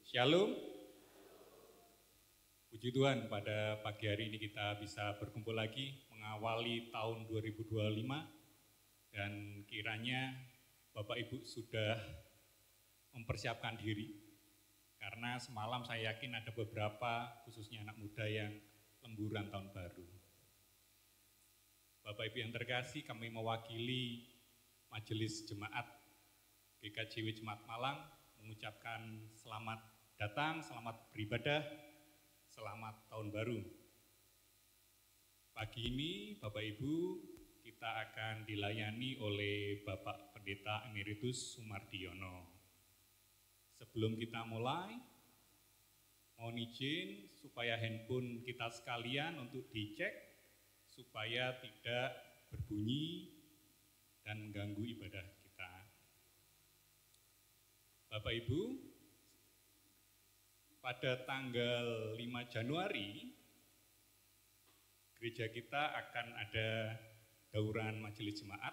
Shalom. Puji Tuhan, pada pagi hari ini kita bisa berkumpul lagi mengawali tahun 2025 dan kiranya Bapak Ibu sudah mempersiapkan diri karena semalam saya yakin ada beberapa khususnya anak muda yang lemburan tahun baru. Bapak Ibu yang terkasih, kami mewakili Majelis Jemaat GKJW Jemaat Malang mengucapkan selamat datang, selamat beribadah, selamat tahun baru. Pagi ini Bapak Ibu kita akan dilayani oleh Bapak Pendeta Emeritus Sumardiono. Sebelum kita mulai, mohon izin supaya handphone kita sekalian untuk dicek supaya tidak berbunyi dan mengganggu ibadah kita. Bapak Ibu, pada tanggal 5 Januari, gereja kita akan ada dauran majelis jemaat,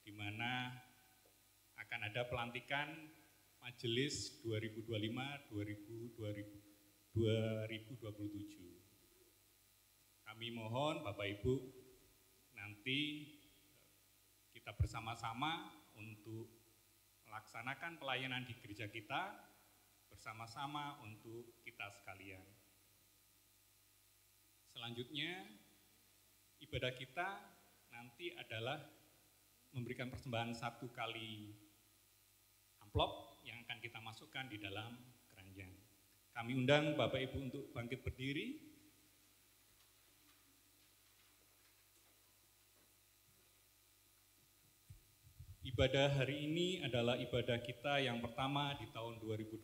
di mana akan ada pelantikan majelis 2025-2027. Kami mohon Bapak Ibu, nanti kita bersama-sama untuk melaksanakan pelayanan di gereja kita, bersama-sama untuk kita sekalian. Selanjutnya, ibadah kita nanti adalah memberikan persembahan 1 kali amplop yang akan kita masukkan di dalam keranjang. Kami undang Bapak Ibu untuk bangkit berdiri. Ibadah hari ini adalah ibadah kita yang pertama di tahun 2025.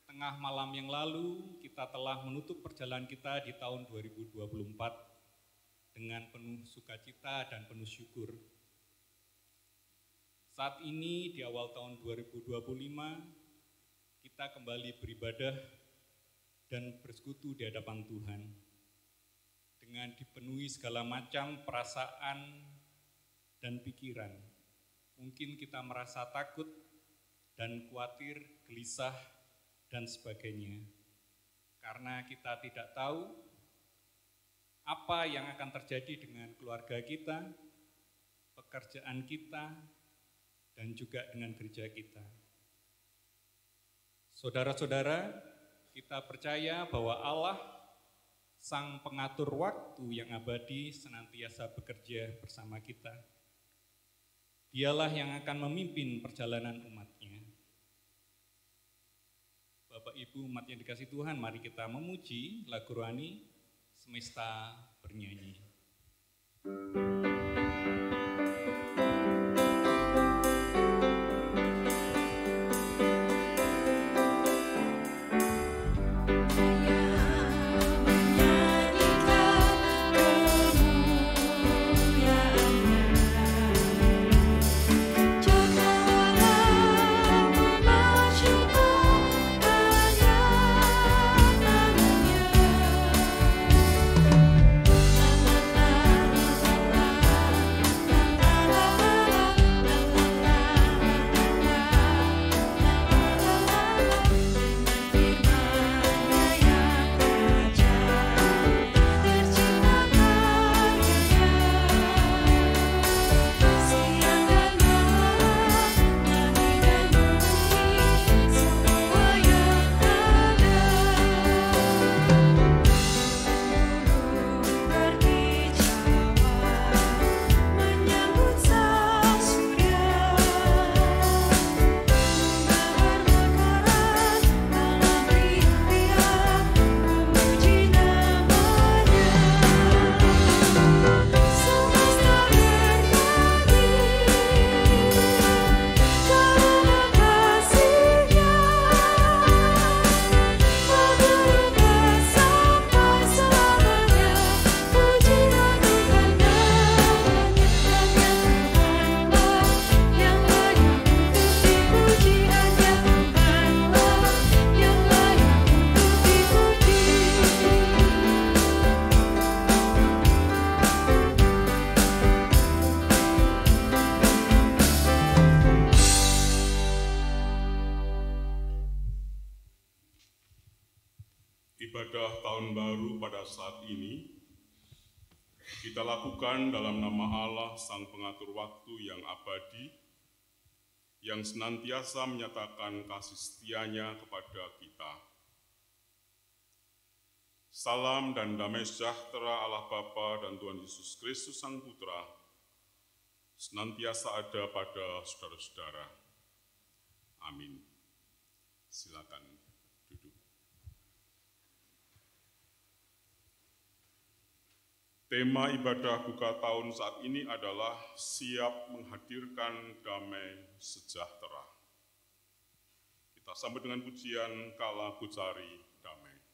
Tengah malam yang lalu kita telah menutup perjalanan kita di tahun 2024 dengan penuh sukacita dan penuh syukur. Saat ini di awal tahun 2025 kita kembali beribadah dan bersekutu di hadapan Tuhan dengan dipenuhi segala macam perasaan dan pikiran. Mungkin kita merasa takut dan khawatir, gelisah, dan sebagainya. Karena kita tidak tahu apa yang akan terjadi dengan keluarga kita, pekerjaan kita, dan juga dengan gereja kita. Saudara-saudara, kita percaya bahwa Allah, Sang Pengatur waktu yang abadi, senantiasa bekerja bersama kita. Dialah yang akan memimpin perjalanan umat-Nya. Bapak Ibu umat yang dikasihi Tuhan, mari kita memuji lagu rohani Semesta Bernyanyi. La la la la la. Ibadah Tahun Baru pada saat ini kita lakukan dalam nama Allah, Sang Pengatur Waktu yang abadi, yang senantiasa menyatakan kasih setia-Nya kepada kita. Salam dan damai sejahtera Allah Bapa dan Tuhan Yesus Kristus Sang Putra senantiasa ada pada saudara-saudara. Amin. Silakan duduk. Tema ibadah buka tahun saat ini adalah siap menghadirkan damai sejahtera. Kita sambut dengan pujian Kala Kucari Damai.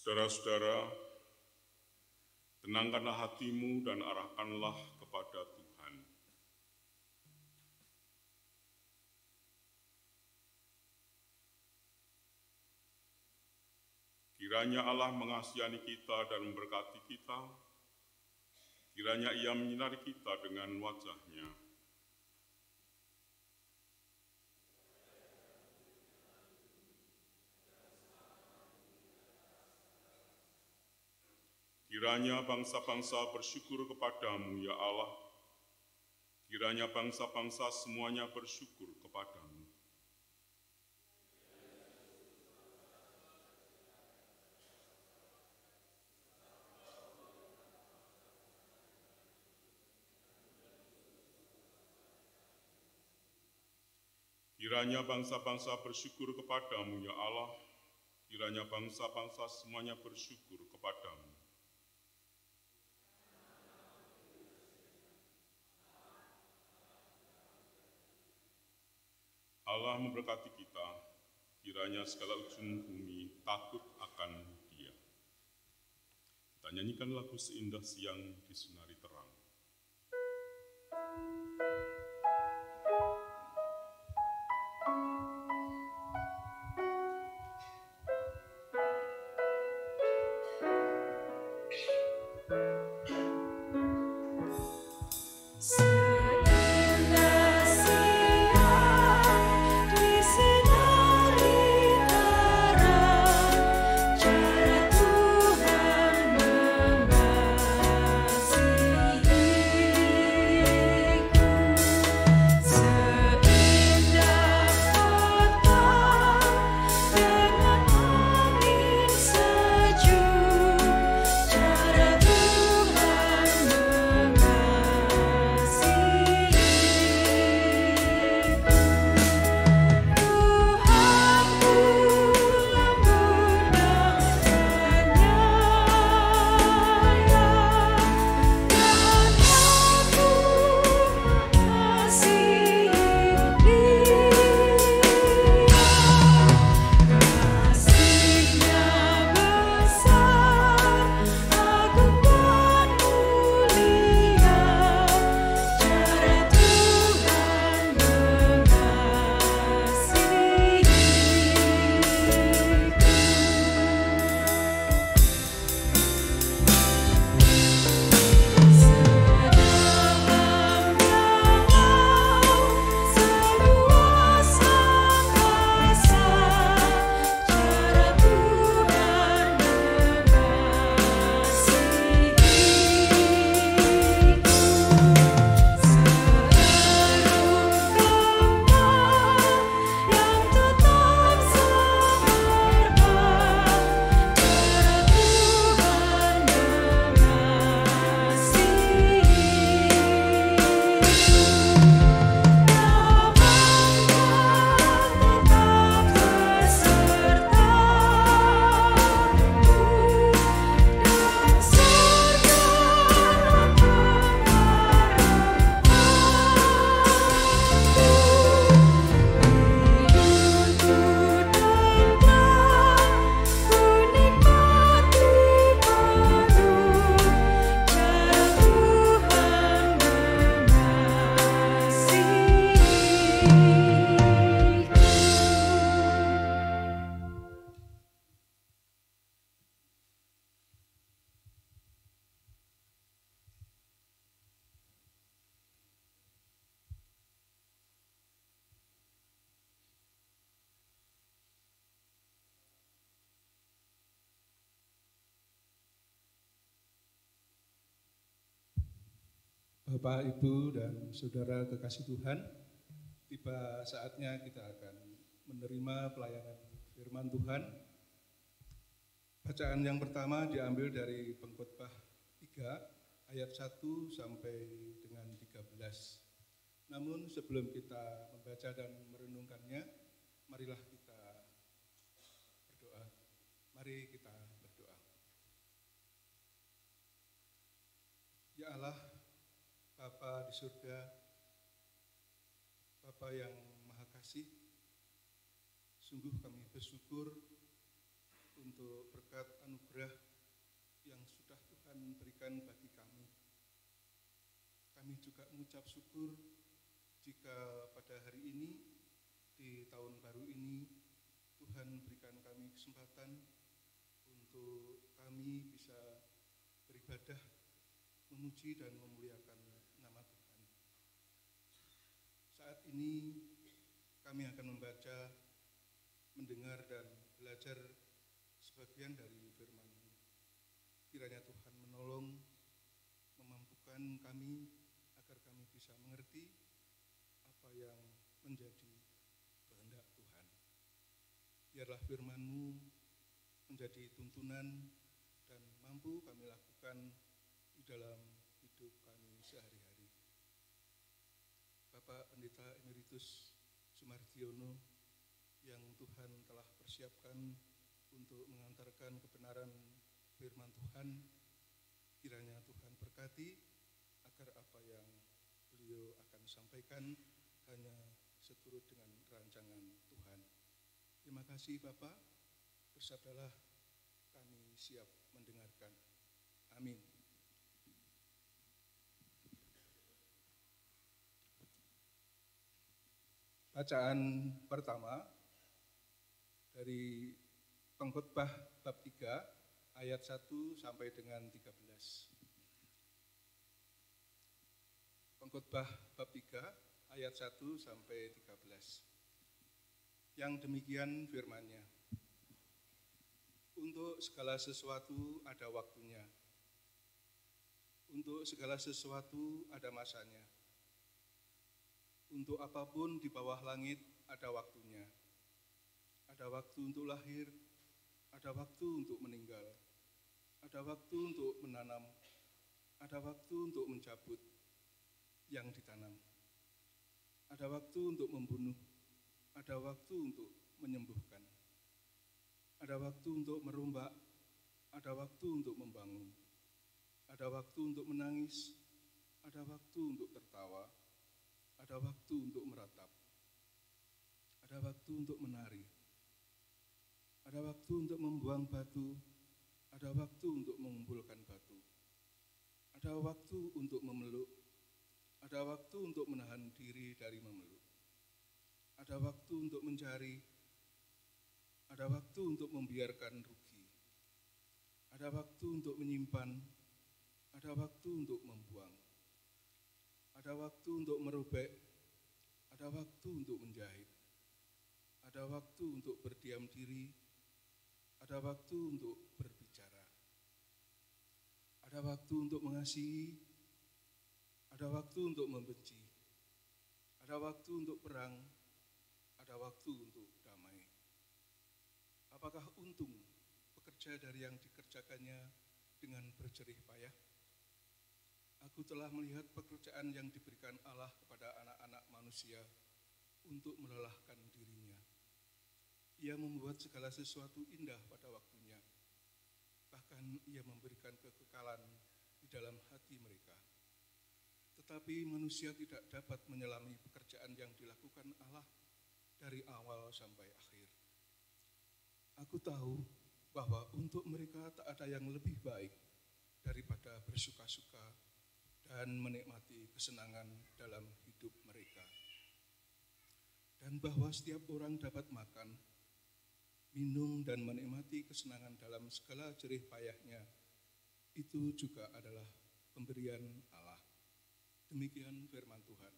Saudara-saudara, tenangkanlah hatimu dan arahkanlah kepada Tuhan. Kiranya Allah mengasihani kita dan memberkati kita, kiranya Ia menyinari kita dengan wajah-Nya. Kiranya bangsa-bangsa bersyukur kepadamu, ya Allah. Kiranya bangsa-bangsa semuanya bersyukur kepadamu. Kiranya bangsa-bangsa bersyukur kepadamu, ya Allah. Kiranya bangsa-bangsa semuanya bersyukur kepadamu. Allah memberkati kita, kiranya segala ujung bumi takut akan Dia. Kita nyanyikan lagu Seindah Siang Disinari Terang. Tuhan mengasihi Bapak, Ibu, dan Saudara kekasih Tuhan, tiba saatnya kita akan menerima pelayanan firman Tuhan. Bacaan yang pertama diambil dari Pengkhotbah 3 ayat 1 sampai dengan 13. Namun sebelum kita membaca dan merenungkannya, marilah kita berdoa. Mari kita berdoa. Ya Allah, Bapa di surga, Bapa yang Maha Kasih, sungguh kami bersyukur untuk berkat anugerah yang sudah Tuhan berikan bagi kami. Kami juga mengucap syukur jika pada hari ini, di tahun baru ini, Tuhan berikan kami kesempatan untuk kami bisa beribadah, memuji dan memuliakan nama Tuhan. Saat ini kami akan membaca, mendengar dan belajar sebagian dari firman-Mu. Kiranya Tuhan menolong, memampukan kami agar kami bisa mengerti apa yang menjadi kehendak Tuhan. Biarlah firman-Mu menjadi tuntunan dan mampu kami lakukan di dalam hidup kami sehari-hari. Bapak Pendeta Emeritus Sumardiono yang Tuhan telah persiapkan untuk mengantarkan kebenaran firman Tuhan, kiranya Tuhan berkati agar apa yang beliau akan sampaikan hanya seturut dengan rancangan Tuhan. Terima kasih Bapak, bersabdalah, kami siap mendengarkan. Amin. Bacaan pertama dari Pengkhotbah bab 3 ayat 1 sampai dengan 13. Pengkhotbah bab 3 ayat 1 sampai 13. Yang demikian firman-Nya. Untuk segala sesuatu ada waktunya. Untuk segala sesuatu ada masanya. Untuk apapun di bawah langit ada waktunya. Ada waktu untuk lahir, ada waktu untuk meninggal, ada waktu untuk menanam, ada waktu untuk mencabut yang ditanam. Ada waktu untuk membunuh, ada waktu untuk menyembuhkan. Ada waktu untuk merombak, ada waktu untuk membangun. Ada waktu untuk menangis, ada waktu untuk tertawa. Ada waktu untuk meratap, ada waktu untuk menari, ada waktu untuk membuang batu, ada waktu untuk mengumpulkan batu, ada waktu untuk memeluk, ada waktu untuk menahan diri dari memeluk, ada waktu untuk mencari, ada waktu untuk membiarkan rugi, ada waktu untuk menyimpan, ada waktu untuk membuang. Ada waktu untuk merobek, ada waktu untuk menjahit, ada waktu untuk berdiam diri, ada waktu untuk berbicara, ada waktu untuk mengasihi, ada waktu untuk membenci, ada waktu untuk perang, ada waktu untuk damai. Apakah untung bekerja dari yang dikerjakannya dengan berjerih payah? Aku telah melihat pekerjaan yang diberikan Allah kepada anak-anak manusia untuk melelahkan dirinya. Ia membuat segala sesuatu indah pada waktunya. Bahkan ia memberikan kekekalan di dalam hati mereka. Tetapi manusia tidak dapat menyelami pekerjaan yang dilakukan Allah dari awal sampai akhir. Aku tahu bahwa untuk mereka tak ada yang lebih baik daripada bersuka-suka dan menikmati kesenangan dalam hidup mereka. Dan bahwa setiap orang dapat makan, minum dan menikmati kesenangan dalam segala jerih payahnya, itu juga adalah pemberian Allah. Demikian firman Tuhan.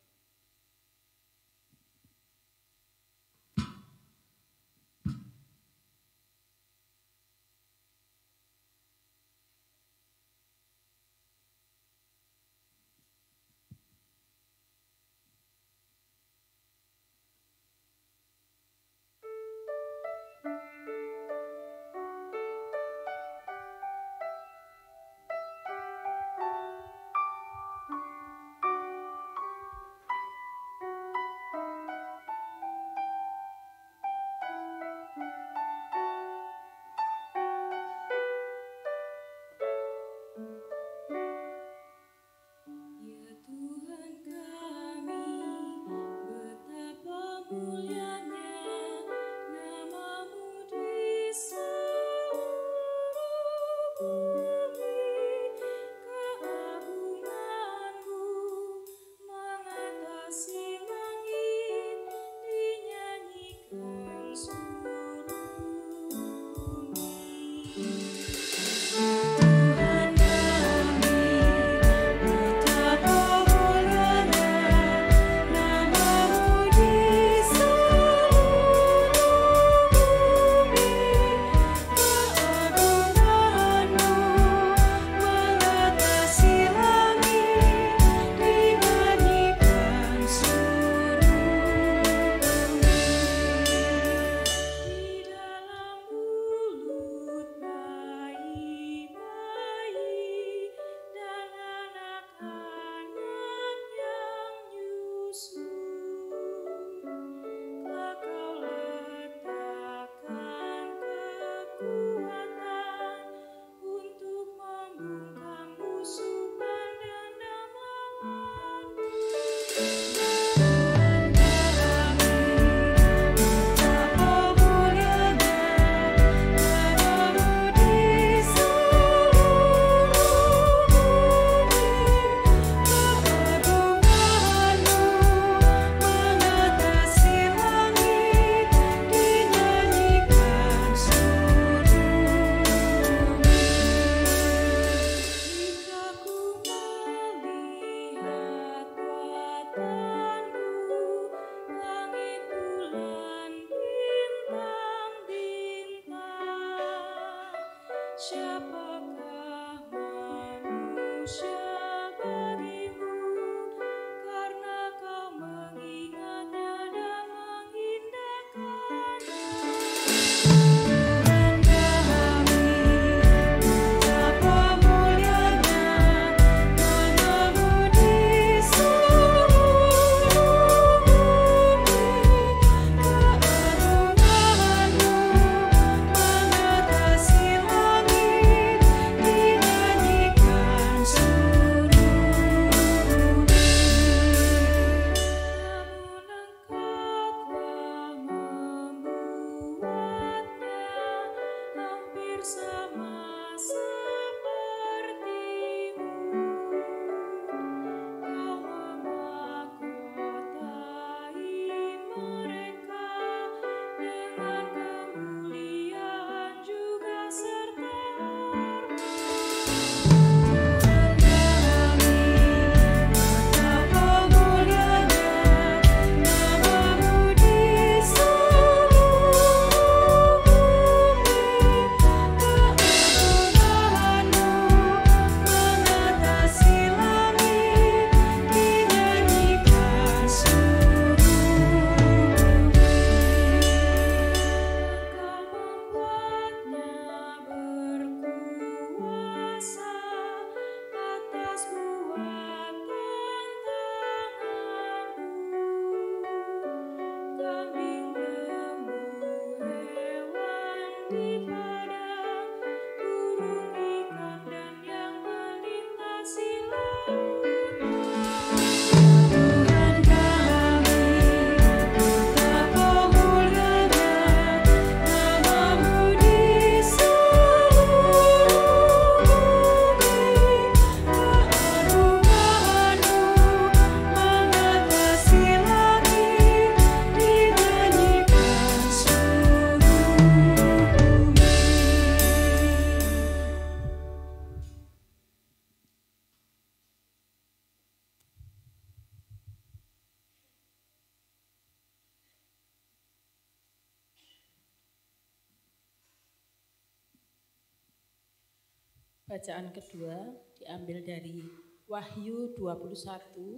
Bacaan kedua diambil dari Wahyu 21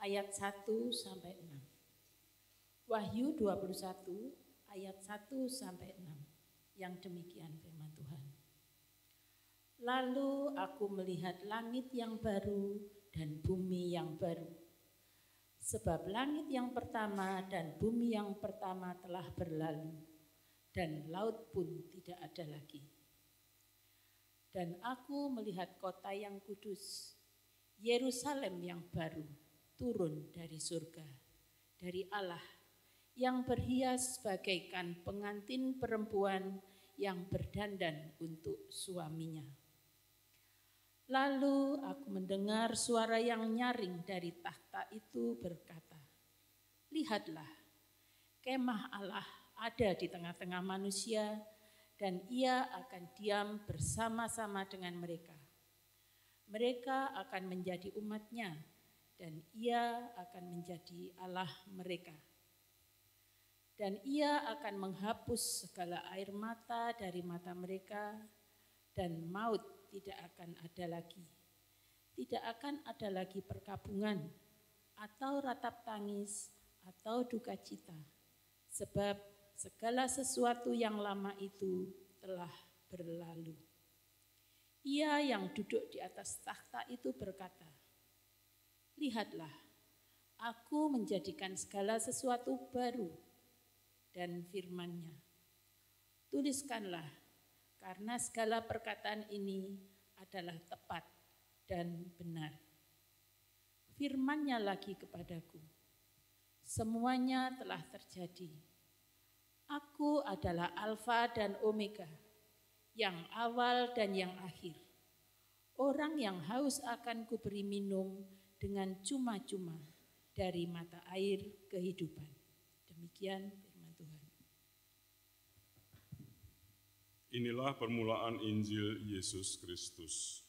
ayat 1 sampai 6. Wahyu 21 ayat 1 sampai 6. Yang demikian firman Tuhan. Lalu aku melihat langit yang baru dan bumi yang baru. Sebab langit yang pertama dan bumi yang pertama telah berlalu, dan laut pun tidak ada lagi. Dan aku melihat kota yang kudus, Yerusalem yang baru, turun dari surga, dari Allah, yang berhias bagaikan pengantin perempuan yang berdandan untuk suaminya. Lalu aku mendengar suara yang nyaring dari takhta itu berkata, "Lihatlah, kemah Allah ada di tengah-tengah manusia, dan ia akan diam bersama-sama dengan mereka. Mereka akan menjadi umat-Nya, dan ia akan menjadi Allah mereka. Dan ia akan menghapus segala air mata dari mata mereka, dan maut tidak akan ada lagi. Tidak akan ada lagi perkabungan, atau ratap tangis, atau duka cita, sebab segala sesuatu yang lama itu telah berlalu." Ia yang duduk di atas takhta itu berkata, "Lihatlah, aku menjadikan segala sesuatu baru." Dan firman-Nya, "Tuliskanlah, karena segala perkataan ini adalah tepat dan benar." Firman-Nya lagi kepadaku, "Semuanya telah terjadi. Aku adalah Alfa dan Omega, yang awal dan yang akhir. Orang yang haus akan kuberi minum dengan cuma-cuma dari mata air kehidupan." Demikian firman Tuhan. Inilah permulaan Injil Yesus Kristus.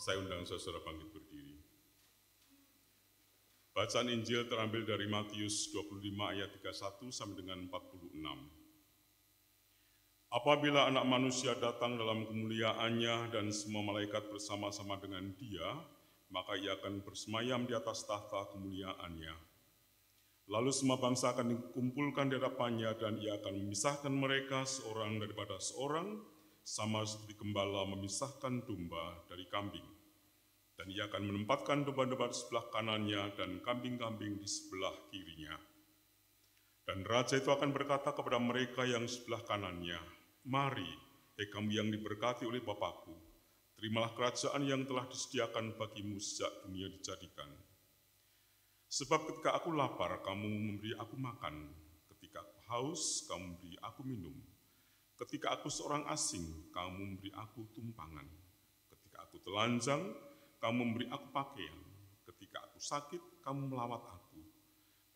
Saya undang saudara bangkit berdiri. Bacaan Injil terambil dari Matius 25 ayat 31 sampai dengan 46. Apabila Anak Manusia datang dalam kemuliaannya dan semua malaikat bersama-sama dengan Dia, maka Ia akan bersemayam di atas tahta kemuliaannya. Lalu semua bangsa akan dikumpulkan di hadapannya dan Ia akan memisahkan mereka seorang daripada seorang, sama seperti gembala memisahkan domba dari kambing. Dan Ia akan menempatkan domba-domba di sebelah kanannya dan kambing-kambing di sebelah kirinya. Dan Raja itu akan berkata kepada mereka yang sebelah kanannya, "Mari, hai kamu yang diberkati oleh Bapa-Ku, terimalah kerajaan yang telah disediakan bagimu sejak dunia dijadikan. Sebab ketika aku lapar, kamu memberi aku makan. Ketika aku haus, kamu memberi aku minum. Ketika aku seorang asing, kamu memberi aku tumpangan. Ketika aku telanjang, kamu memberi aku pakaian. Ketika aku sakit, kamu melawat aku.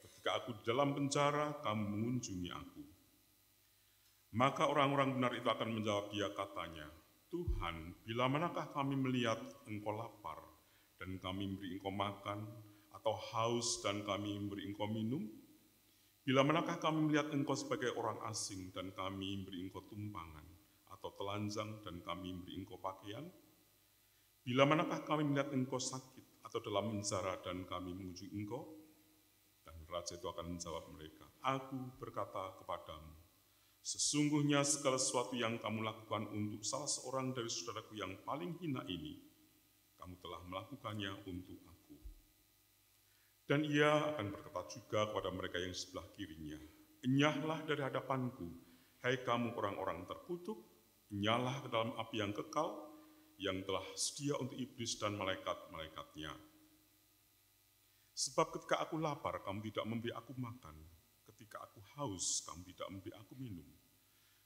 Ketika aku di dalam penjara, kamu mengunjungi aku." Maka orang-orang benar itu akan menjawab Dia katanya, "Tuhan, bila manakah kami melihat Engkau lapar dan kami memberi Engkau makan, atau haus dan kami memberi Engkau minum? Bila manakah kami melihat Engkau sebagai orang asing dan kami memberi Engkau tumpangan, atau telanjang dan kami memberi Engkau pakaian? Bila manakah kami melihat Engkau sakit atau dalam penjara dan kami mengunjungi Engkau?" Dan Raja itu akan menjawab mereka, "Aku berkata kepadamu, sesungguhnya segala sesuatu yang kamu lakukan untuk salah seorang dari saudaraku yang paling hina ini, kamu telah melakukannya untuk aku." Dan Ia akan berkata juga kepada mereka yang sebelah kirinya, "Enyahlah dari hadapanku, hai kamu orang-orang terkutuk, enyahlah ke dalam api yang kekal, yang telah sedia untuk iblis dan malaikat-malaikatnya. Sebab ketika aku lapar, kamu tidak memberi aku makan. Ketika aku haus, kamu tidak memberi aku minum.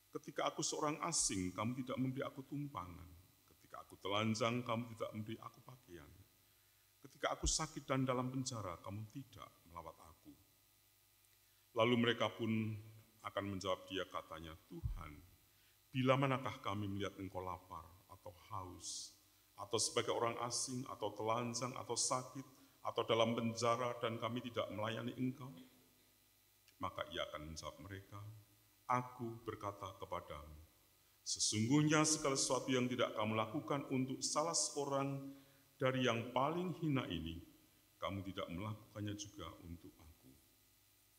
Ketika aku seorang asing, kamu tidak memberi aku tumpangan. Ketika aku telanjang, kamu tidak memberi aku pakaian. Ketika aku sakit dan dalam penjara, kamu tidak melawat aku." Lalu mereka pun akan menjawab Dia katanya, "Tuhan, bila manakah kami melihat Engkau lapar atau haus, atau sebagai orang asing, atau telanjang, atau sakit, atau dalam penjara, dan kami tidak melayani Engkau?" Maka Ia akan menjawab mereka, "Aku berkata kepadamu, sesungguhnya segala sesuatu yang tidak kamu lakukan untuk salah seorang dari yang paling hina ini, kamu tidak melakukannya juga untuk aku."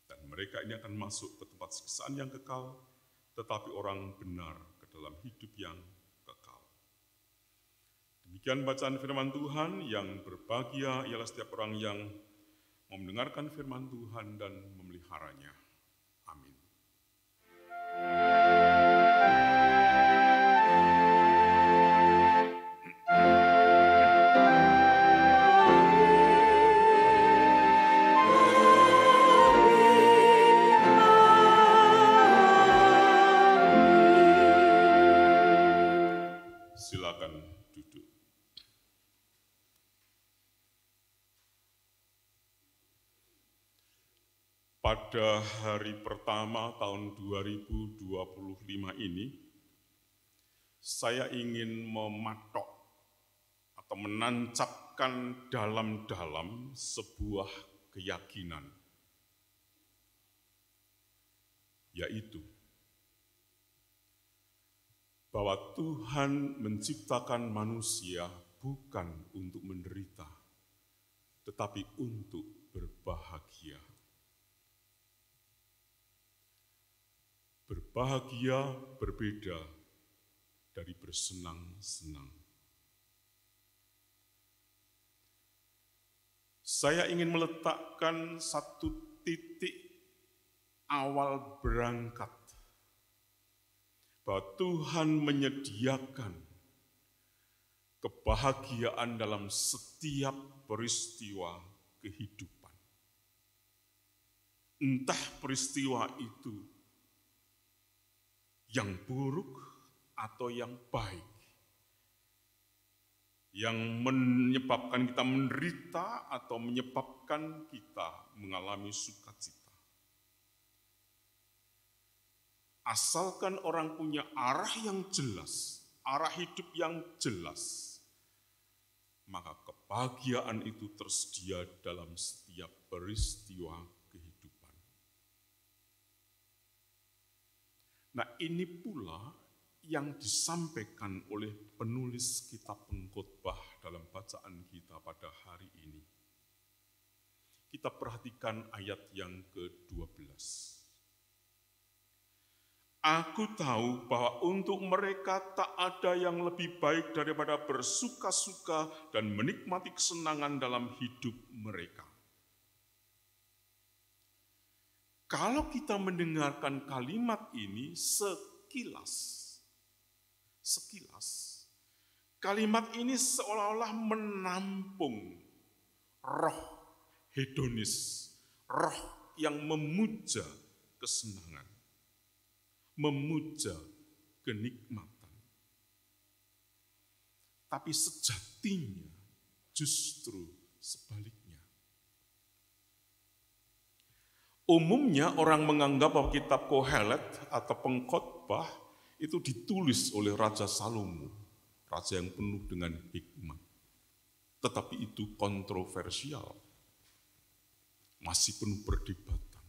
Dan mereka ini akan masuk ke tempat siksaan yang kekal, tetapi orang benar ke dalam hidup yang kekal. Demikian bacaan firman Tuhan. Yang berbahagia ialah setiap orang yang mendengarkan firman Tuhan dan memeliharanya. Amin. Silakan duduk. Pada hari pertama tahun 2025 ini, saya ingin mematok atau menancapkan dalam-dalam sebuah keyakinan, yaitu bahwa Tuhan menciptakan manusia bukan untuk menderita, tetapi untuk berbahagia. Berbahagia berbeda dari bersenang-senang. Saya ingin meletakkan satu titik awal berangkat bahwa Tuhan menyediakan kebahagiaan dalam setiap peristiwa kehidupan. Entah peristiwa itu yang buruk atau yang baik, yang menyebabkan kita menderita atau menyebabkan kita mengalami sukacita. Asalkan orang punya arah yang jelas, arah hidup yang jelas, maka kebahagiaan itu tersedia dalam setiap peristiwa kehidupan. Nah, ini pula yang disampaikan oleh penulis kitab Pengkhotbah dalam bacaan kita pada hari ini. Kita perhatikan ayat yang ke-12. Aku tahu bahwa untuk mereka tak ada yang lebih baik daripada bersuka-suka dan menikmati kesenangan dalam hidup mereka. Kalau kita mendengarkan kalimat ini sekilas, kalimat ini seolah-olah menampung roh hedonis, roh yang memuja kesenangan, memuja kenikmatan. Tapi sejatinya justru sebaliknya. Umumnya orang menganggap bahwa kitab Kohelet atau Pengkhotbah itu ditulis oleh Raja Salomo, raja yang penuh dengan hikmat. Tetapi itu kontroversial, masih penuh perdebatan.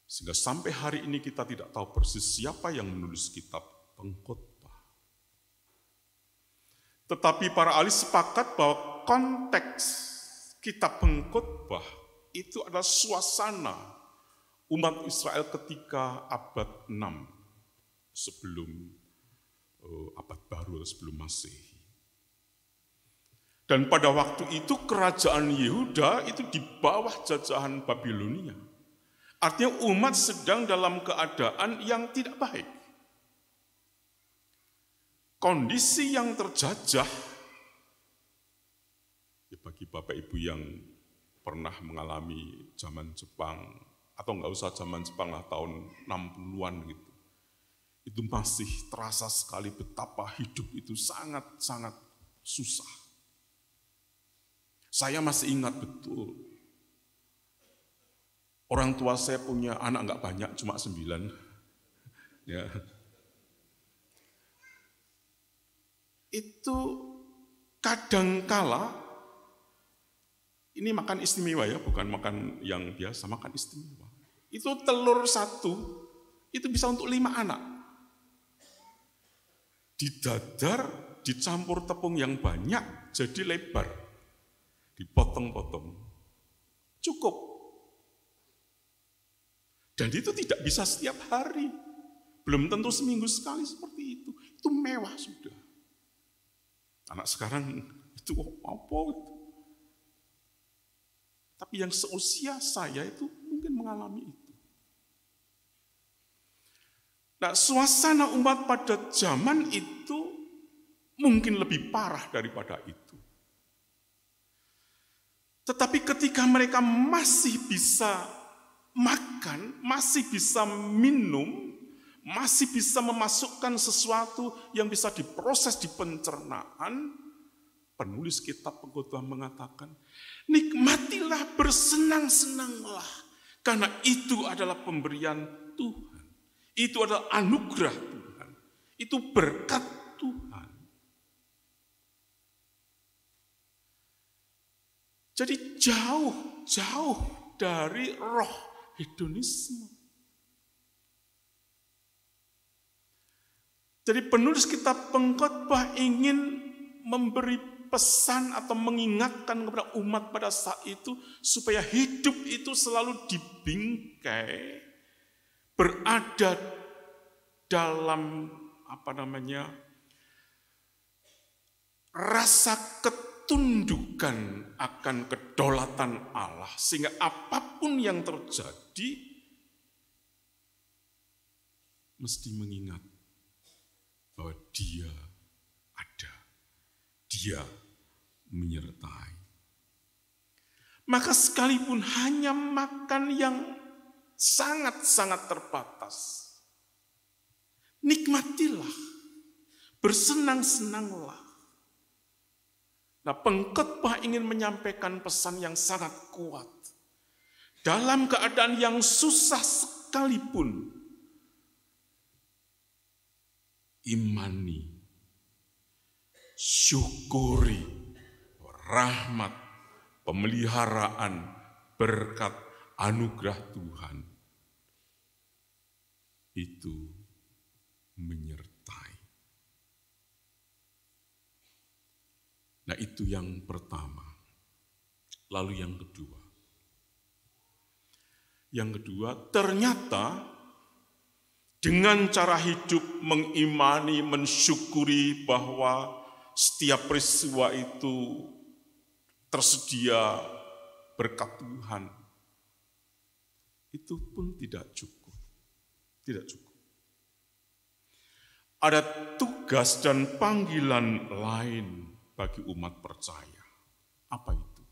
Sehingga sampai hari ini kita tidak tahu persis siapa yang menulis kitab Pengkhotbah. Tetapi para ahli sepakat bahwa konteks kitab Pengkhotbah itu adalah suasana umat Israel ketika abad 6 sebelum abad baru atau sebelum Masehi. Dan pada waktu itu kerajaan Yehuda itu di bawah jajahan Babilonia. Artinya umat sedang dalam keadaan yang tidak baik. Kondisi yang terjajah, ya bagi Bapak Ibu yang pernah mengalami zaman Jepang, atau enggak usah zaman Jepang lah, tahun 60-an gitu. Itu masih terasa sekali betapa hidup itu sangat-sangat susah. Saya masih ingat betul. Orang tua saya punya anak enggak banyak, cuma 9. Ya. Itu kadangkala, ini makan istimewa ya, bukan makan yang biasa, makan istimewa. Itu telur 1, itu bisa untuk 5 anak. Didadar, dicampur tepung yang banyak, jadi lebar. Dipotong-potong. Cukup. Dan itu tidak bisa setiap hari. Belum tentu seminggu sekali seperti itu. Itu mewah sudah. Anak sekarang itu apa itu? Tapi yang seusia saya itu mungkin mengalami itu. Nah, suasana umat pada zaman itu mungkin lebih parah daripada itu. Tetapi ketika mereka masih bisa makan, masih bisa minum, masih bisa memasukkan sesuatu yang bisa diproses di pencernaan, penulis kitab Pengkhotbah mengatakan, nikmatilah, bersenang-senanglah, karena itu adalah pemberian Tuhan. Itu adalah anugerah Tuhan. Itu berkat Tuhan. Jadi jauh dari roh hedonisme. Jadi penulis kitab Pengkhotbah ingin memberi pesan atau mengingatkan kepada umat pada saat itu supaya hidup itu selalu dibingkai, berada dalam rasa ketundukan akan kedaulatan Allah, sehingga apapun yang terjadi mesti mengingat bahwa Dia ada, Dia menyertai. Maka sekalipun hanya makan yang sangat-sangat terbatas, nikmatilah, bersenang-senanglah. Nah, Pengkhotbah ingin menyampaikan pesan yang sangat kuat. Dalam keadaan yang susah sekalipun, imani, syukuri rahmat, pemeliharaan, berkat, anugerah Tuhan itu menyertai. Nah, itu yang pertama. Lalu yang kedua. Yang kedua, ternyata dengan cara hidup mengimani, mensyukuri bahwa setiap peristiwa itu tersedia berkat Tuhan, itu pun tidak cukup. Tidak cukup. Ada tugas dan panggilan lain bagi umat percaya. Apa itu?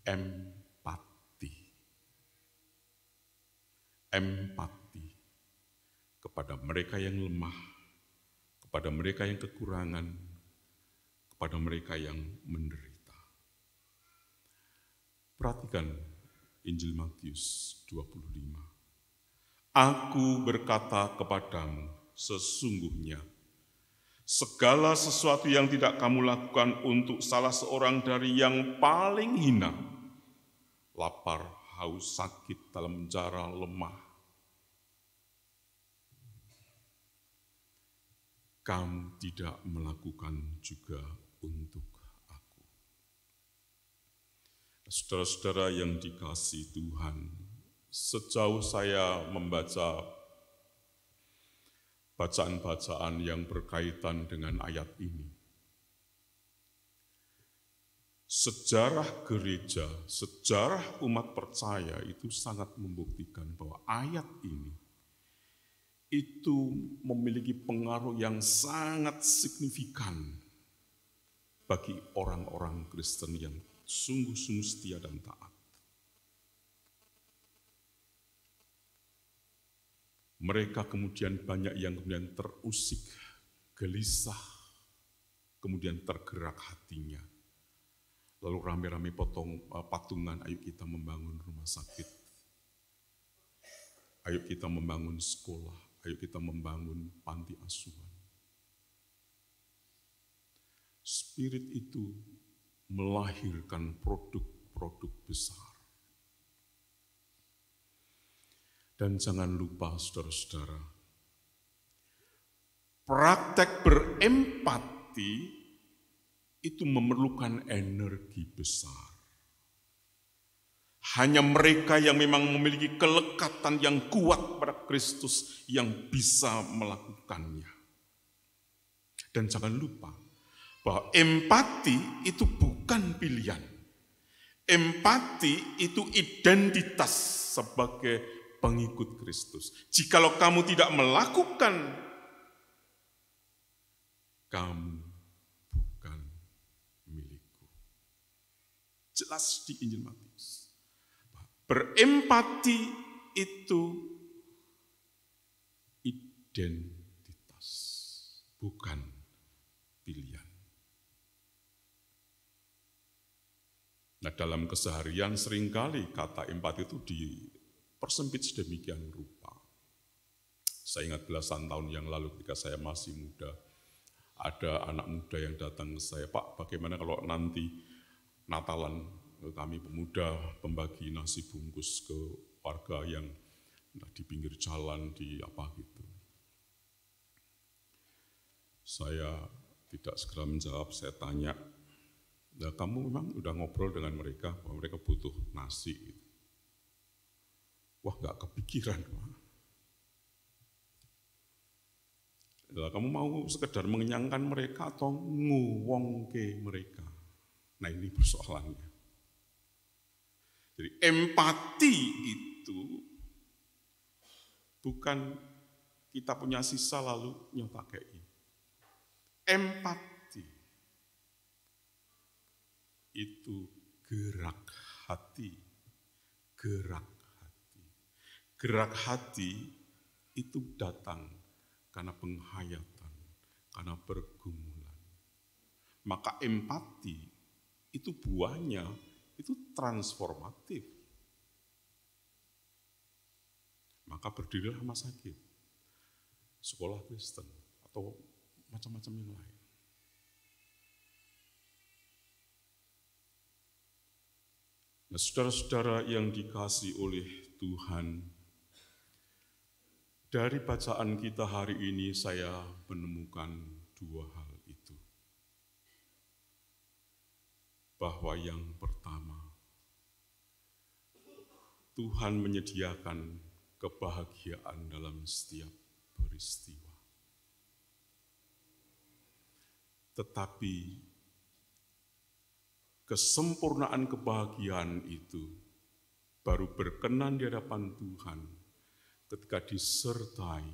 Empati. Empati kepada mereka yang lemah, kepada mereka yang kekurangan, kepada mereka yang menderita. Perhatikan Injil Matius 25. Aku berkata kepadamu, sesungguhnya segala sesuatu yang tidak kamu lakukan untuk salah seorang dari yang paling hina, lapar, haus, sakit, dalam penjara, lemah, kamu tidak melakukan juga untuk aku. Saudara-saudara yang dikasihi Tuhan, sejauh saya membaca bacaan-bacaan yang berkaitan dengan ayat ini, sejarah gereja, sejarah umat percaya itu sangat membuktikan bahwa ayat ini itu memiliki pengaruh yang sangat signifikan bagi orang-orang Kristen yang sungguh-sungguh setia dan taat. Mereka kemudian banyak yang kemudian terusik, gelisah, kemudian tergerak hatinya. Lalu rame-rame patungan, ayo kita membangun rumah sakit, ayo kita membangun sekolah, ayo kita membangun panti asuhan. Spirit itu melahirkan produk-produk besar. Dan jangan lupa saudara-saudara, praktek berempati itu memerlukan energi besar. Hanya mereka yang memang memiliki kelekatan yang kuat pada Kristus yang bisa melakukannya. Dan jangan lupa bahwa empati itu bukan pilihan. Empati itu identitas sebagai pengikut Kristus. Jikalau kamu tidak melakukan, kamu bukan milikku. Jelas di Injil Matius. Berempati itu identitas, bukan pilihan. Nah, dalam keseharian seringkali kata empati itu dipersempit sedemikian rupa. Saya ingat belasan tahun yang lalu ketika saya masih muda, ada anak muda yang datang ke saya, Pak, bagaimana kalau nanti Natalan kami pemuda membagi nasi bungkus ke warga yang di pinggir jalan, di apa gitu. Saya tidak segera menjawab, saya tanya, nah, kamu memang udah ngobrol dengan mereka bahwa mereka butuh nasi gitu. Wah, gak kepikiran. Nah, kamu mau sekedar mengenyangkan mereka atau nguwongke mereka? Nah, ini persoalannya. Jadi empati itu bukan kita punya sisa lalu nyotakei. Empati itu gerak hati, gerak hati. Gerak hati itu datang karena penghayatan, karena pergumulan. Maka empati itu buahnya itu transformatif. Maka berdirilah rumah sakit. sekolah Kristen, atau macam-macam yang lain. Nah, saudara-saudara yang dikasihi oleh Tuhan, dari bacaan kita hari ini saya menemukan dua hal itu. Bahwa yang pertama, Tuhan menyediakan kebahagiaan dalam setiap peristiwa. Tetapi kesempurnaan kebahagiaan itu baru berkenan di hadapan Tuhan ketika disertai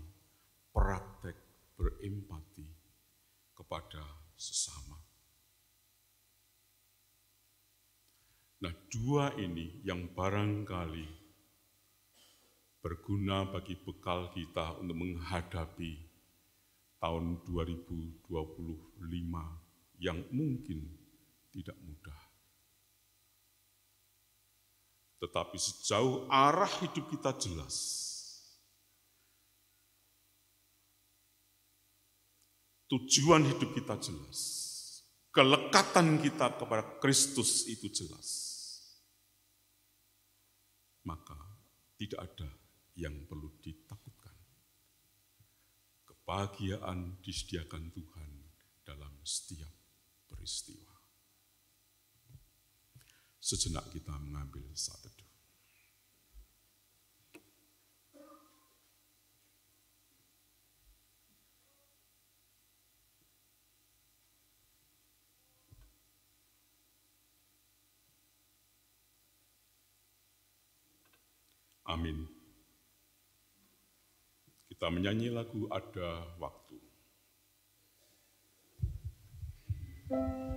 praktek berempati kepada sesama. Nah, dua ini yang barangkali berguna bagi bekal kita untuk menghadapi tahun 2025 yang mungkin tidak mudah. Tetapi sejauh arah hidup kita jelas, tujuan hidup kita jelas, kelekatan kita kepada Kristus itu jelas, maka tidak ada yang perlu ditakutkan. Kebahagiaan disediakan Tuhan dalam setiap peristiwa. Sejenak kita mengambil saat teduh. Amin. Kita menyanyi lagu Ada Waktu. Ada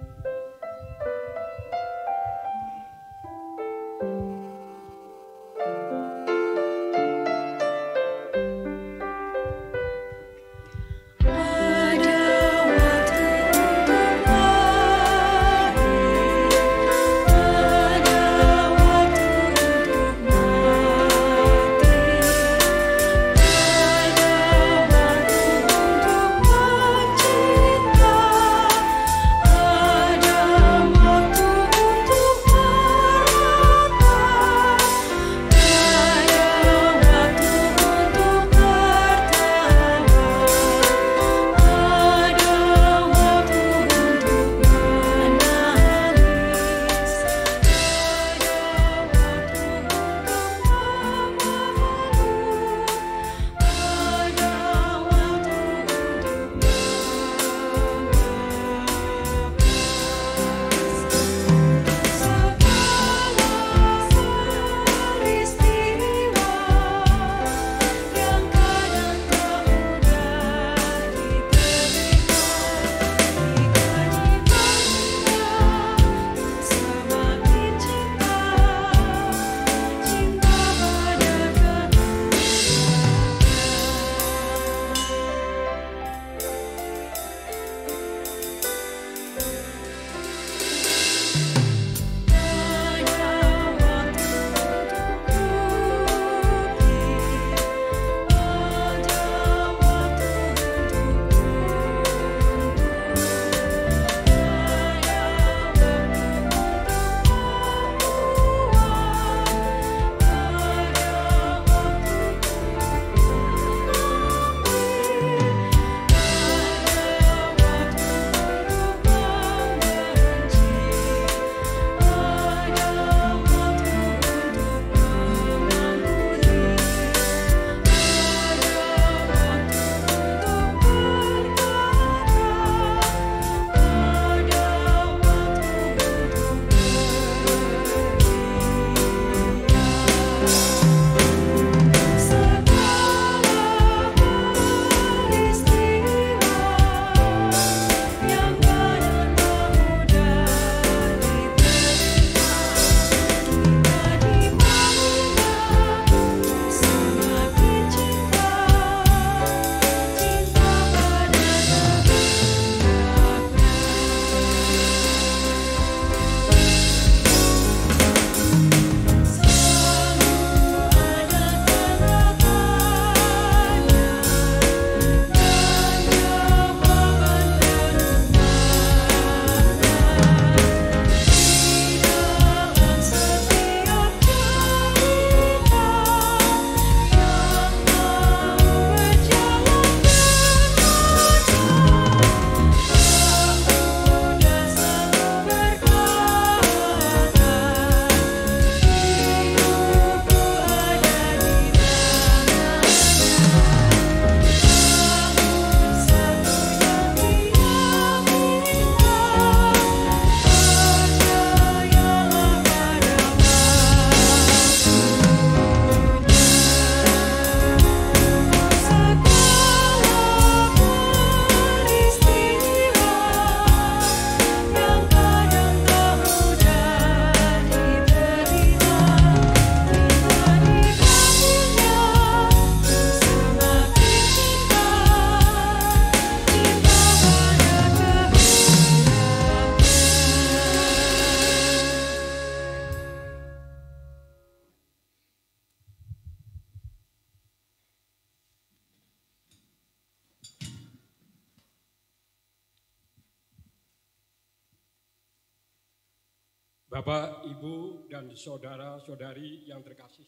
Bapak, Ibu, dan saudara-saudari yang terkasih,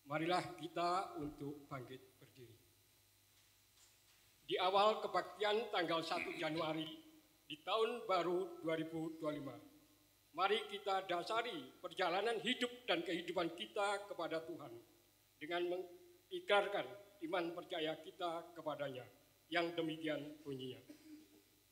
marilah kita untuk bangkit berdiri. Di awal kebaktian tanggal 1 Januari di tahun baru 2025, mari kita dasari perjalanan hidup dan kehidupan kita kepada Tuhan dengan mengikrarkan iman percaya kita kepadanya yang demikian bunyinya.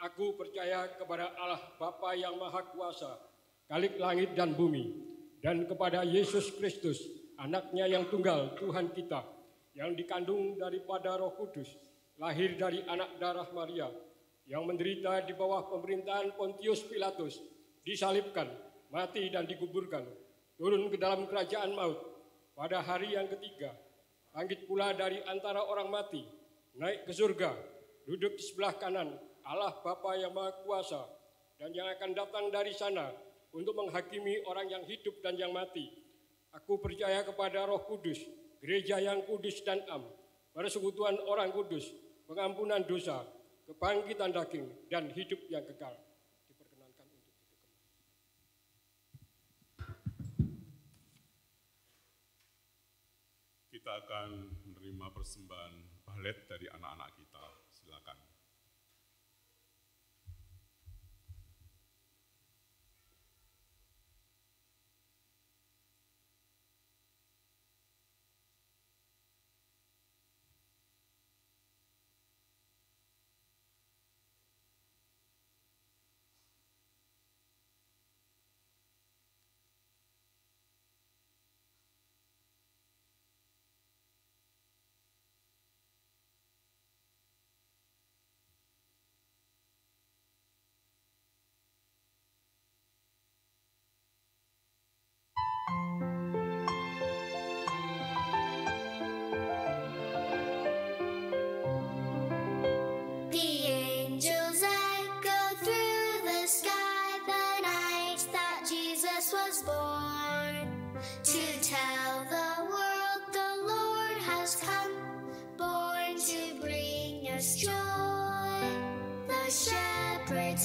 Aku percaya kepada Allah Bapa yang Maha Kuasa, Khalik langit dan bumi, dan kepada Yesus Kristus, anaknya yang tunggal Tuhan kita, yang dikandung daripada Roh Kudus, lahir dari anak darah Maria, yang menderita di bawah pemerintahan Pontius Pilatus, disalibkan, mati dan dikuburkan, turun ke dalam kerajaan maut, pada hari yang ketiga, bangkit pula dari antara orang mati, naik ke surga, duduk di sebelah kanan Allah Bapa yang Maha Kuasa, dan yang akan datang dari sana untuk menghakimi orang yang hidup dan yang mati. Aku percaya kepada Roh Kudus, gereja yang kudus dan am, persekutuan orang kudus, pengampunan dosa, kebangkitan daging, dan hidup yang kekal. Diperkenankan untuk duduk kembali. Kita akan menerima persembahan balet dari anak-anak kita. Silakan.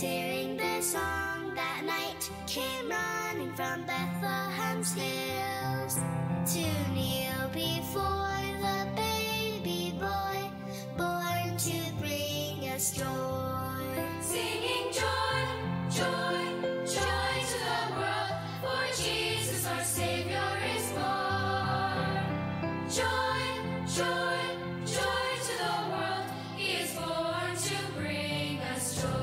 Hearing the song that night came running from Bethlehem's hills to kneel before the baby boy born to bring us joy. Singing joy, joy, joy to the world, for Jesus our Savior is born. Joy, joy, joy to the world, He is born to bring us joy.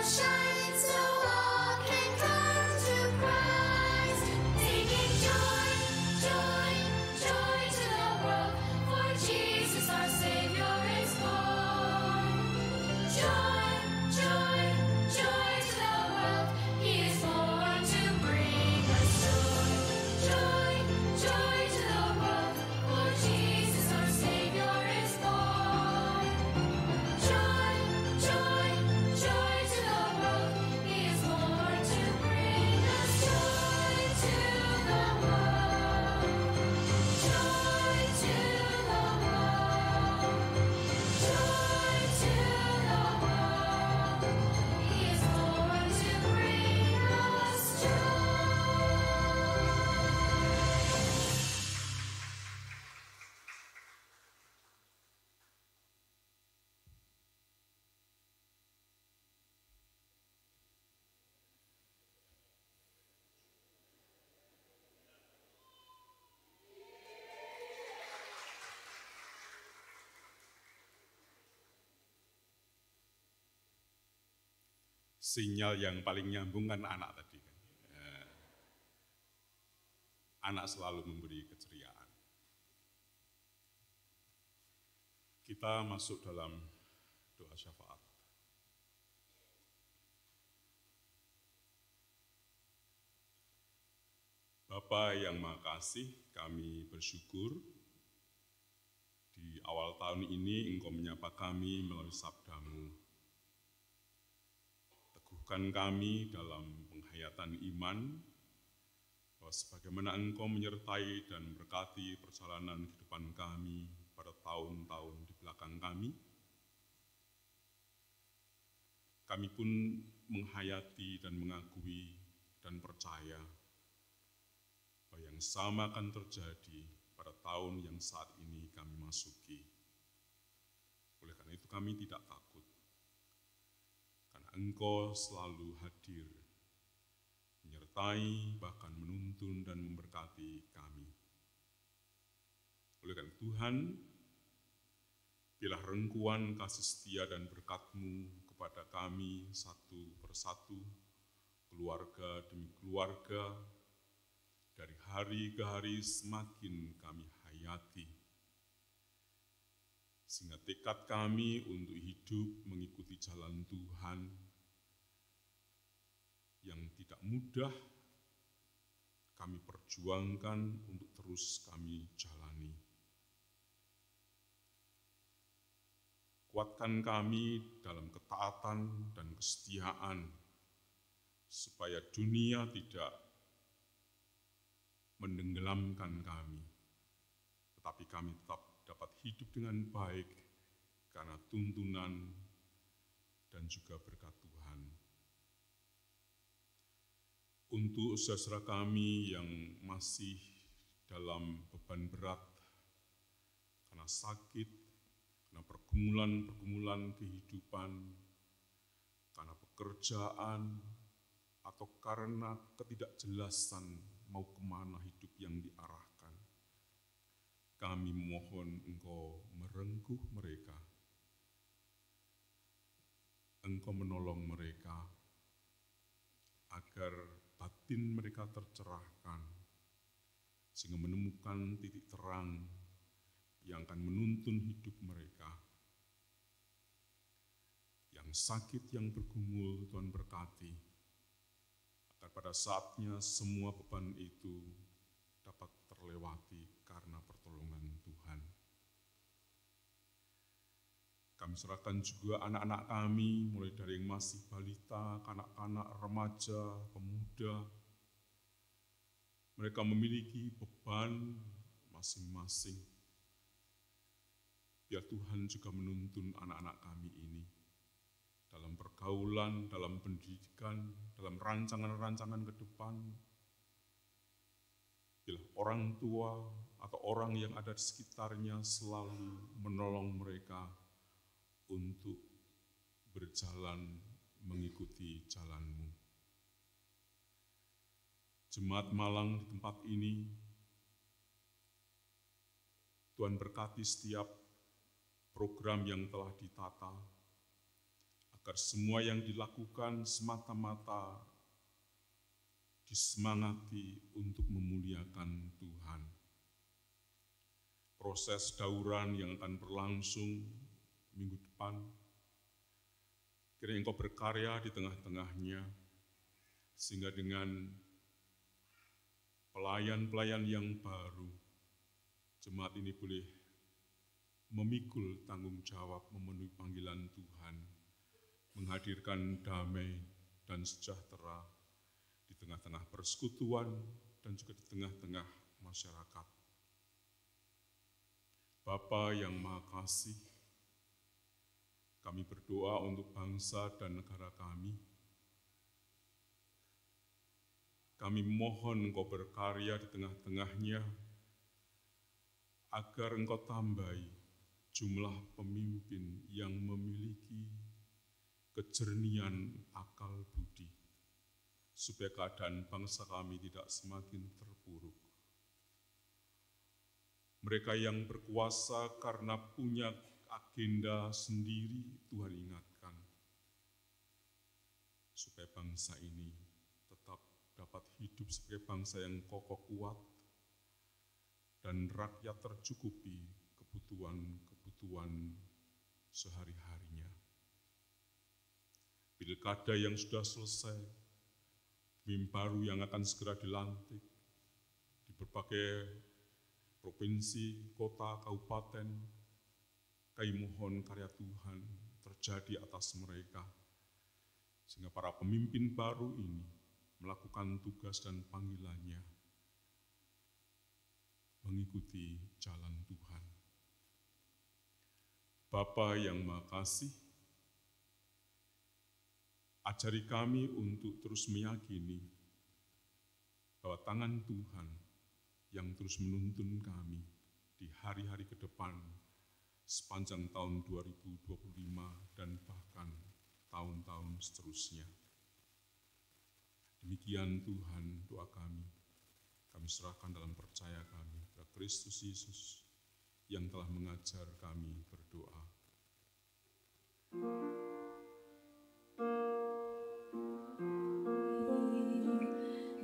Shine. sinyal yang paling nyambung kan anak tadi kan. Anak selalu memberi keceriaan. Kita masuk dalam doa syafaat. Bapa yang Maha Kasih, kami bersyukur di awal tahun ini Engkau menyapa kami melalui sabda-Mu. Teguhkan kami dalam penghayatan iman, bahwa sebagaimana Engkau menyertai dan berkati perjalanan kehidupan kami pada tahun-tahun di belakang kami pun menghayati dan mengakui dan percaya bahwa yang sama akan terjadi pada tahun yang saat ini kami masuki. Oleh karena itu kami tidak takut, karena Engkau selalu hadir, menyertai, bahkan menuntun dan memberkati kami. Oleh karena Tuhan, biarlah rengkuan kasih setia dan berkat-Mu kepada kami satu persatu, keluarga demi keluarga, dari hari ke hari semakin kami hayati, sehingga tekad kami untuk hidup mengikuti jalan Tuhan yang tidak mudah kami perjuangkan untuk terus kami jalani. Kuatkan kami dalam ketaatan dan kesetiaan, supaya dunia tidak menenggelamkan kami, tetapi kami tetap dapat hidup dengan baik karena tuntunan dan juga berkat Tuhan. Untuk saudara kami yang masih dalam beban berat karena sakit, karena pergumulan-pergumulan kehidupan, karena pekerjaan, atau karena ketidakjelasan mau kemana hidup yang diarahkan, kami mohon Engkau merengkuh mereka, Engkau menolong mereka, agar batin mereka tercerahkan, sehingga menemukan titik terang yang akan menuntun hidup mereka. Yang sakit, yang bergumul, Tuhan berkati, agar pada saatnya semua beban itu dapat terlewati karena pertolongan Tuhan. Kami serahkan juga anak-anak kami, mulai dari yang masih balita, kanak-kanak, remaja, pemuda. Mereka memiliki beban masing-masing. Biar Tuhan juga menuntun anak-anak kami ini dalam pergaulan, dalam pendidikan, dalam rancangan-rancangan ke depan. Bila orang tua atau orang yang ada di sekitarnya selalu menolong mereka untuk berjalan mengikuti jalan-Mu. Jemaat Malang di tempat ini, Tuhan berkati setiap program yang telah ditata, agar semua yang dilakukan semata-mata disemangati untuk memuliakan Tuhan. Proses dauran yang akan berlangsung minggu depan, kiranya Engkau berkarya di tengah-tengahnya, sehingga dengan pelayan-pelayan yang baru, jemaat ini boleh memikul tanggung jawab memenuhi panggilan Tuhan, menghadirkan damai dan sejahtera di tengah-tengah persekutuan dan juga di tengah-tengah masyarakat. Bapa yang Maha Kasih, kami berdoa untuk bangsa dan negara kami. Kami mohon Engkau berkarya di tengah-tengahnya, agar Engkau tambahi jumlah pemimpin yang memiliki kejernihan akal budi, supaya keadaan bangsa kami tidak semakin terpuruk. Mereka yang berkuasa karena punya agenda sendiri, Tuhan ingatkan. supaya bangsa ini tetap dapat hidup sebagai bangsa yang kokoh kuat dan rakyat tercukupi kebutuhan sehari-harinya. Pilkada yang sudah selesai, pemimpin baru yang akan segera dilantik di berbagai provinsi, kota, kabupaten, kami mohon karya Tuhan terjadi atas mereka, sehingga para pemimpin baru ini melakukan tugas dan panggilannya mengikuti jalan Tuhan. Bapa yang Maha Kasih, ajari kami untuk terus meyakini bahwa tangan Tuhan yang terus menuntun kami di hari-hari ke depan sepanjang tahun 2025 dan bahkan tahun-tahun seterusnya. Demikian Tuhan doa kami serahkan dalam percaya kami kepada Kristus Yesus yang telah mengajar kami berdoa.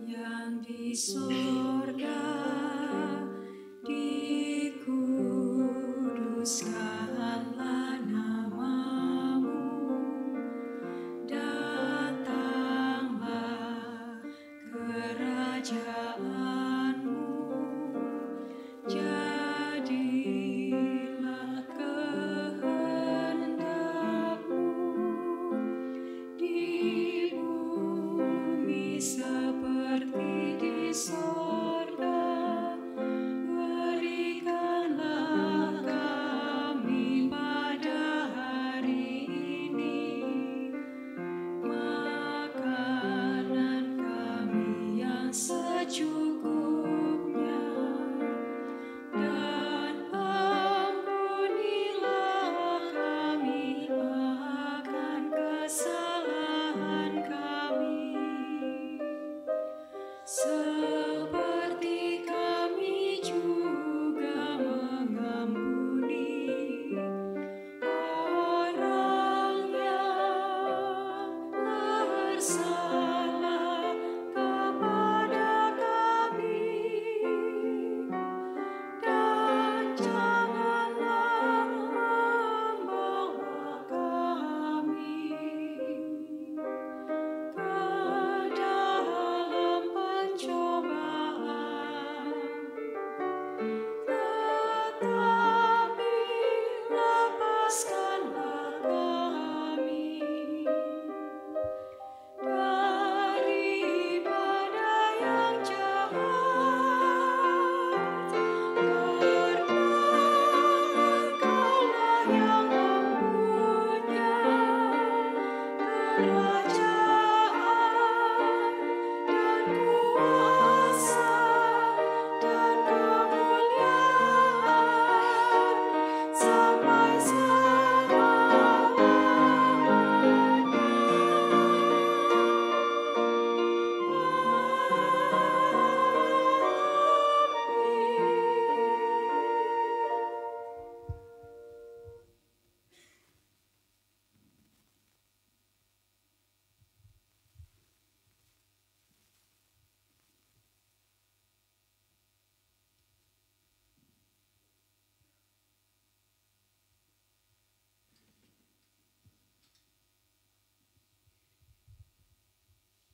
Yang di surga dikuduskanlah namamu, datanglah kerajaanmu, jadilah kehendakmu di bumi seperti di sorga. Berikanlah kami pada hari ini makanan kami yang secukupnya, dan ampunilah kami akan kesalahan kami, seperti kami juga mengampuni orang yang bersalah kepada kami, dan janganlah membawa kami ke dalam pencobaan, tetapi lepaskanlah kami daripada yang jahat, karena Engkau-lah yang mempunyai kerajaan dan kuasa dan kemuliaan sampai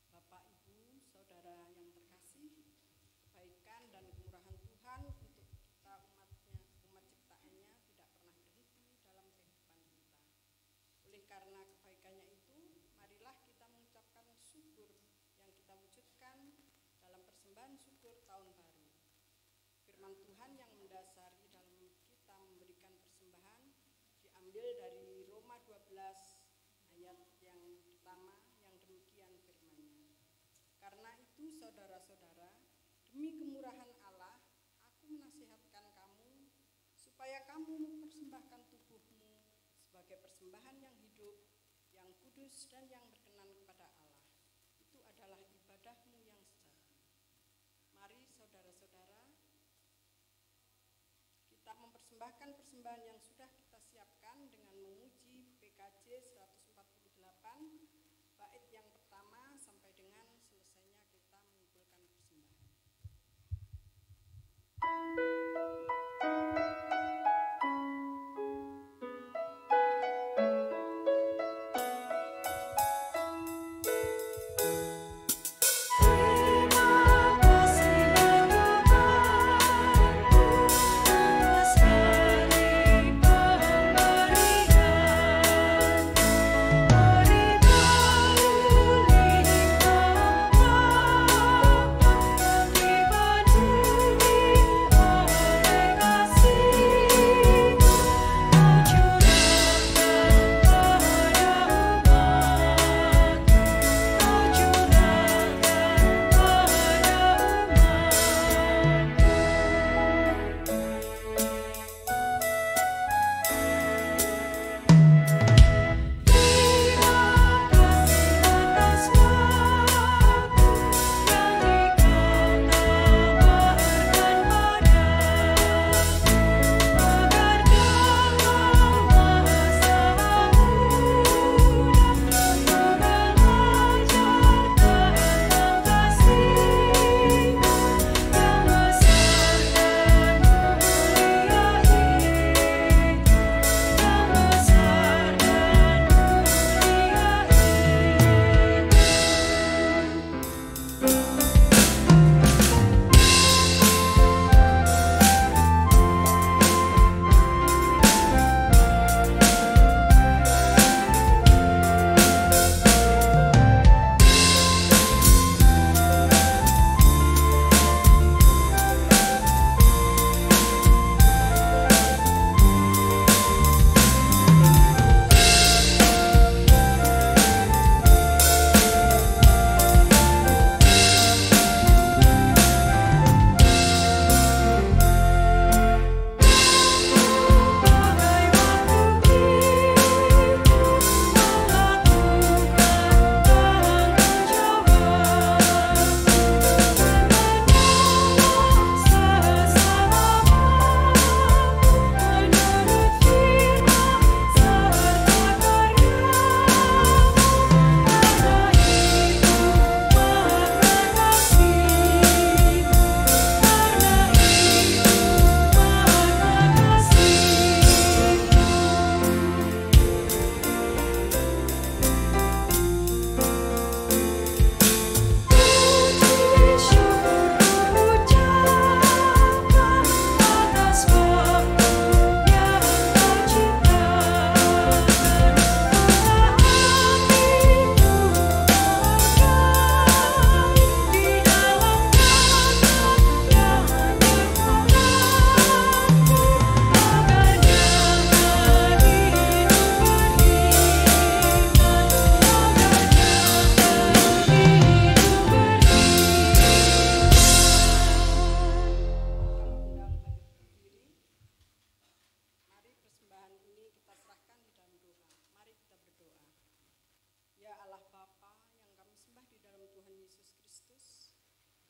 Bapak, Ibu, Saudara yang terkasih, kebaikan dan kemurahan Tuhan untuk kita umat ciptaannya tidak pernah berhenti dalam kehidupan kita. Oleh karena kebaikannya itu, marilah kita mengucapkan syukur yang kita wujudkan dalam persembahan syukur tahun baru. Firman Tuhan yang mendasari dalam kita memberikan persembahan diambil dari Roma 12 ayat yang pertama yang demikian firman-Nya. Karena itu saudara-saudara, demi kemurahan Allah, aku menasihatkan kamu supaya kamu mempersembahkan tubuhmu sebagai persembahan yang hidup, yang kudus dan yang berkenan kepada Allah. Itu adalah ibadahmu yang sejati. Mari saudara-saudara, kita mempersembahkan persembahan yang sudah kita siapkan dengan memuji PKJ 148 bait yang pertama.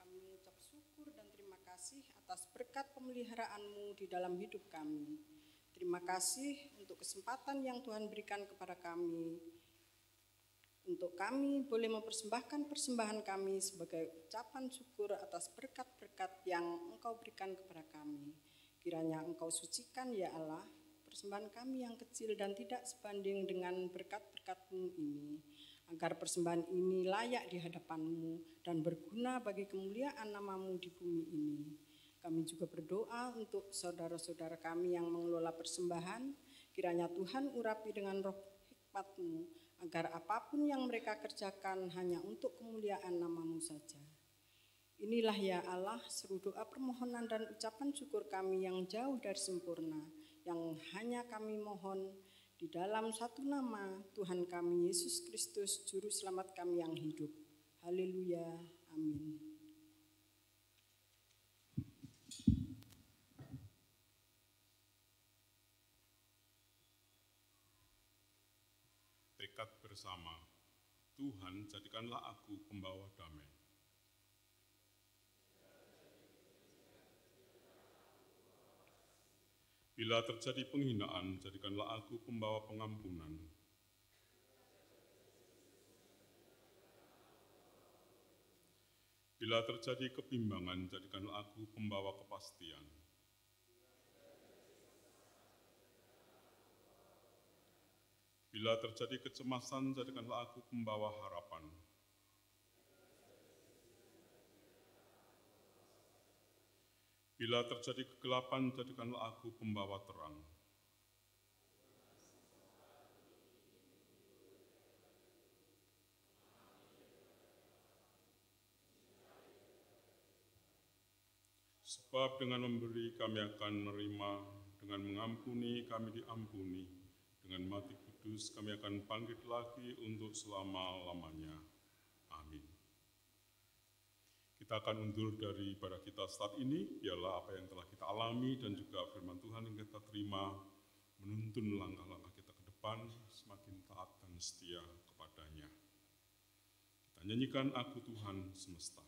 Kami ucap syukur dan terima kasih atas berkat pemeliharaanmu di dalam hidup kami. Terima kasih untuk kesempatan yang Tuhan berikan kepada kami, untuk kami boleh mempersembahkan persembahan kami sebagai ucapan syukur atas berkat-berkat yang Engkau berikan kepada kami. Kiranya Engkau sucikan ya Allah persembahan kami yang kecil dan tidak sebanding dengan berkat-berkat-Mu ini, agar persembahan ini layak di hadapan-Mu dan berguna bagi kemuliaan nama-Mu di bumi ini. Kami juga berdoa untuk saudara-saudara kami yang mengelola persembahan, kiranya Tuhan urapi dengan roh hikmat-Mu, agar apapun yang mereka kerjakan hanya untuk kemuliaan nama-Mu saja. Inilah ya Allah seru doa permohonan dan ucapan syukur kami yang jauh dari sempurna, yang hanya kami mohon di dalam satu nama Tuhan kami Yesus Kristus, Juru Selamat kami yang hidup. Haleluya, amin. Tekad bersama, Tuhan jadikanlah aku pembawa damai. Bila terjadi penghinaan, jadikanlah aku pembawa pengampunan. Bila terjadi kebimbangan, jadikanlah aku pembawa kepastian. Bila terjadi kecemasan, jadikanlah aku pembawa harapan. Bila terjadi kegelapan, jadikanlah aku pembawa terang. Sebab dengan memberi kami akan menerima, dengan mengampuni kami diampuni, dengan mati kudus kami akan bangkit lagi untuk selama-lamanya. Amin. Kita akan undur dari ibadah kita saat ini, biarlah apa yang telah kita alami dan juga firman Tuhan yang kita terima menuntun langkah-langkah kita ke depan semakin taat dan setia kepadanya. Kita nyanyikan Aku Tuhan Semesta.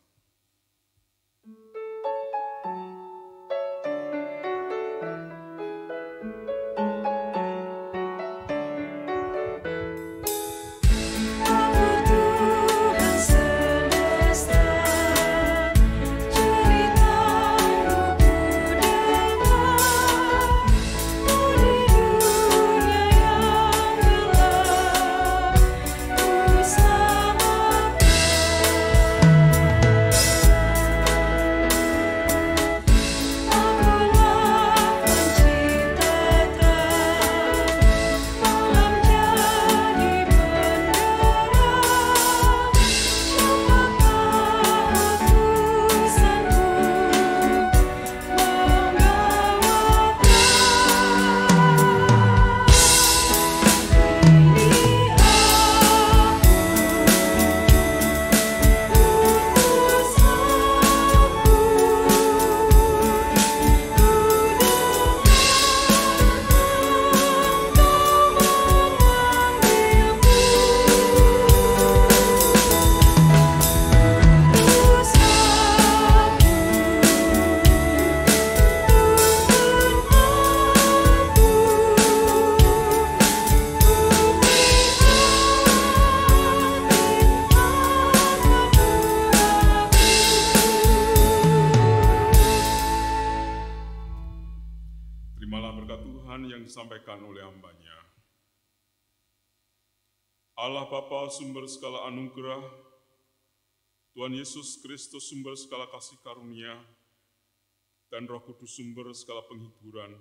Disampaikan oleh hamba-Nya. Allah Bapa sumber segala anugerah, Tuhan Yesus Kristus sumber segala kasih karunia, dan Roh Kudus sumber segala penghiburan,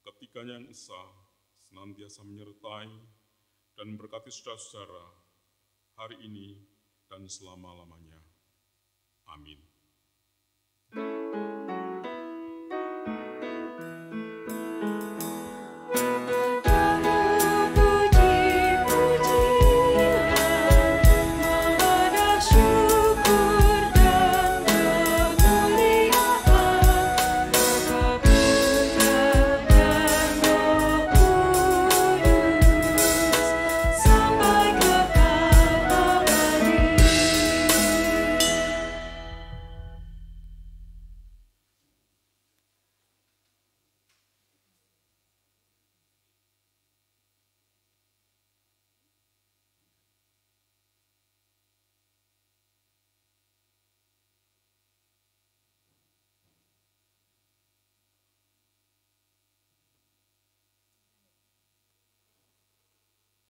ketiganya yang esa senantiasa menyertai dan memberkati saudara-saudara hari ini dan selama-lamanya. Amin.